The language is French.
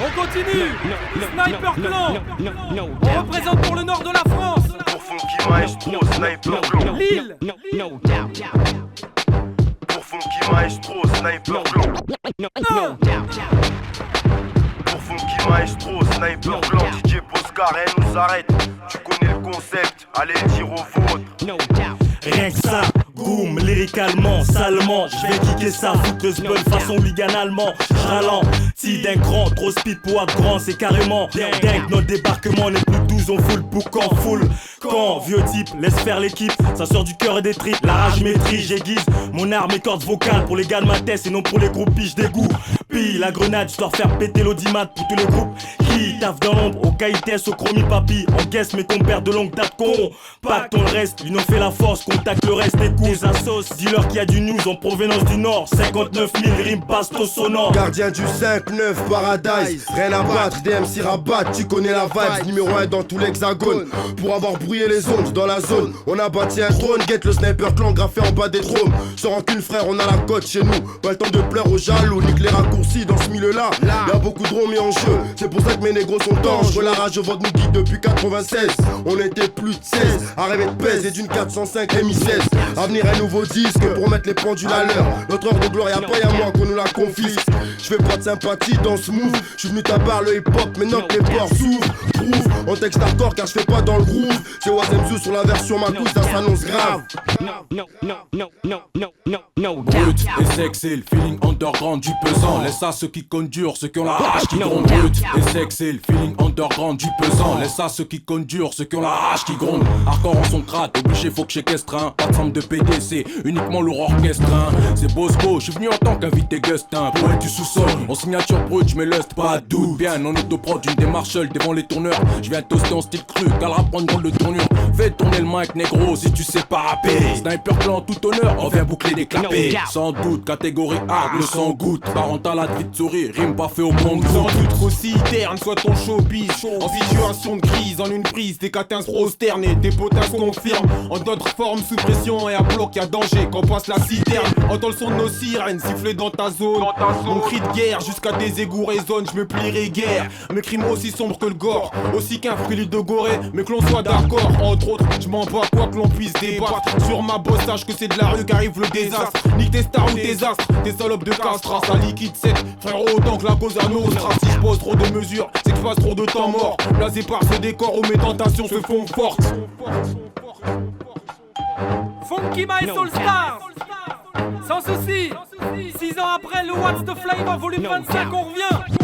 On continue. Sniper Clan. On représente pour le nord de la France. Pour Funky Maestro, Sniper Clan. Lille. Pour Funky Maestro, Sniper Clan. Non. Pour Funky Maestro, Sniper Clan. DJ Poscar, elle nous arrête. Tu connais le concept, allez dire au vôtre. Rien que ça, boum, lyricalement, salement. Je vais kicker ça, foutre le spell façon ligan allemand. J'ralentis d'un cran, trop speed pour être grand, c'est carrément dingue. Notre débarquement n'est plus 12, on full book en full. Quand, vieux type, laisse faire l'équipe, ça sort du cœur et des tripes. La rage maîtrise, j'aiguise mon arme et cordes vocales pour les gars de ma tête et non pour les groupies, d'égout. Pille la grenade, je dois faire péter l'audimat pour tous les groupes qui taffent dans l'ombre, au KITS, au chromie papy. Encaisse, mais ton père de longue date con. Pacte on le reste, l'union fait la force, contacte le reste des coups. Des assos, dis-leur qu'il y a du news en provenance du nord. 59 000 rimes bastos sonores. Gardien du 5-9 Paradise, rien à battre, DMC rabat, tu connais la vibe. Numéro 1 dans tout l'hexagone. Pour avoir brouillé les ondes dans la zone, on a bâti un trône. Get le Sniper Clan graffé en bas des drômes. Sans rancune frère, on a la cote chez nous. Pas le temps de pleurer aux jaloux, nique les raccourcis dans ce milieu-là. Y'a beaucoup de drones mis en jeu, c'est pour ça que mes négros sont dangereux. La rage vente nous guide depuis 96. On était plus de 16, arrivé de pèse et d'une 405 MI16. À venir un nouveau disque pour mettre les pendules à l'heure. Notre heure de gloire, y'a pas y'a moi qu'on nous la confisque. J'fais pas de sympathie dans ce move. J'suis venu tabar le hip-hop, maintenant que les ports s'ouvrent. Prouve, en texte hardcore car j'fais pas dans le groove. C'est Wazemzou sur la version ma couche, ça s'annonce grave. Brut et sexy, le feeling underground du pesant. Laisse à ceux qui conduisent, ceux qui ont la hache qui gronde. Brut et sexy, le feeling underground du pesant. Laisse à ceux qui conduisent, ceux qui ont la hache qui gronde. Hardcore en son crade, obligé faut que j'équestre un. Pas de forme de PDC, uniquement lourd orchestre. C'est Bosco, j'suis venu en tant qu'invité Gustin. Poète du sous-sol, en signature brut, j'mets lust, pas de doute. Bien en autoprod, une démarche seule devant les tourneurs. J'viens toaster en style cru, qu'à le rap prendre drôle de tournure. Fais tourner le mic négro si tu sais pas rapper. Sniper Clan tout honneur, on vient boucler des clapets. Sans doute, catégorie hard, le sang goutte. Parental à vite sourire, rime pas fait au compte. Sans doute trop si terne, soit ton showbiz. En situation de crise, en une prise, tes catins prosternés, tes potins se confirment. En d'autres formes, sous pression et à bloc, y'a danger quand passe la citerne. Entends le son de nos sirènes siffler dans ta zone. Mon cri de guerre jusqu'à tes égouts résonne, je me plierai guère. Mes crimes aussi sombres que le gore, aussi qu'un fruit de gorée, mais que l'on soit d'accord. Entre autres, je m'en bats quoi que l'on puisse débattre. Sur ma bosse, sache que c'est de la rue qu'arrive le désastre. Nique tes stars ou tes astres, tes salopes de castra. Ça liquide sec, frérot, autant que la cause à nostra. Si je pose trop de mesures, c'est que je passe trop de temps mort. Blasé par ce décor où mes tentations se font fortes. Funky My Soul Star. Sans souci. 6 ans après le What's the Flavor volume 25, on revient.